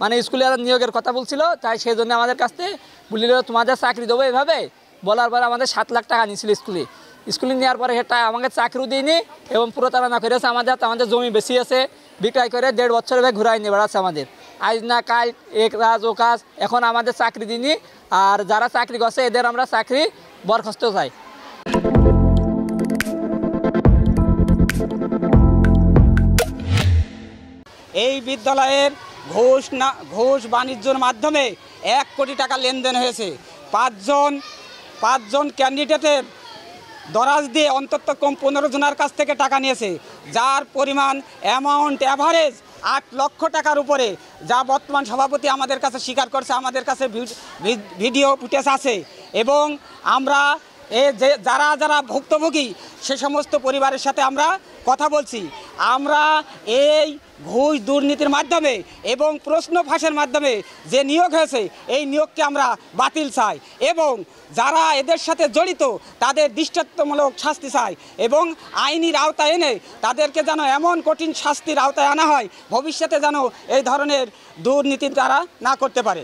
মানে স্কুলে নিয়োগের কথা বলছিল, তাই সেই জন্য আমাদের কাছ থেকে বলছিল তোমাদের চাকরি দেবো এভাবে বলার পরে আমাদের 7 লাখ টাকা নিয়েছিল স্কুলে নেওয়ার পরে সেটা আমাকে চাকরিও দিইনি এবং প্রতারণা করেছে আমাদের জমি বেশি আছে বিক্রয় করে 1.5 বছর ঘুরাই নিয়ে বেড়াচ্ছে আমাদের আজ না কাল এক রাজ ও কাজ। এখন আমাদের চাকরি দিইনি, আর যারা চাকরি করছে এদের আমরা চাকরি বরখাস্ত চাই। এই বিদ্যালয়ের ঘুষ বাণিজ্যের মাধ্যমে 1 কোটি টাকা লেনদেন হয়েছে। পাঁচজন ক্যান্ডিডেটের দরাজ দিয়ে অন্তত কম 15 জনের কাছ থেকে টাকা নিয়েছে, যার পরিমাণ অ্যামাউন্ট অ্যাভারেজ 8 লক্ষ টাকার উপরে, যা বর্তমান সভাপতি আমাদের কাছে স্বীকার করছে। আমাদের কাছে ভিডিও ফুটেজ আছে এবং আমরা যারা ভুক্তভোগী সে সমস্ত পরিবারের সাথে আমরা কথা বলছি। আমরা এই ঘুষ দুর্নীতির মাধ্যমে এবং প্রশ্ন ফাঁসের মাধ্যমে যে নিয়োগ হয়েছে এই নিয়োগকে আমরা বাতিল চাই এবং যারা এদের সাথে জড়িত তাদের দৃষ্টান্তমূলক শাস্তি চাই এবং আইনের আওতায় এনে তাদেরকে যেন এমন কঠিন শাস্তির আওতায় আনা হয় ভবিষ্যতে যেন এই ধরনের দুর্নীতি তারা না করতে পারে।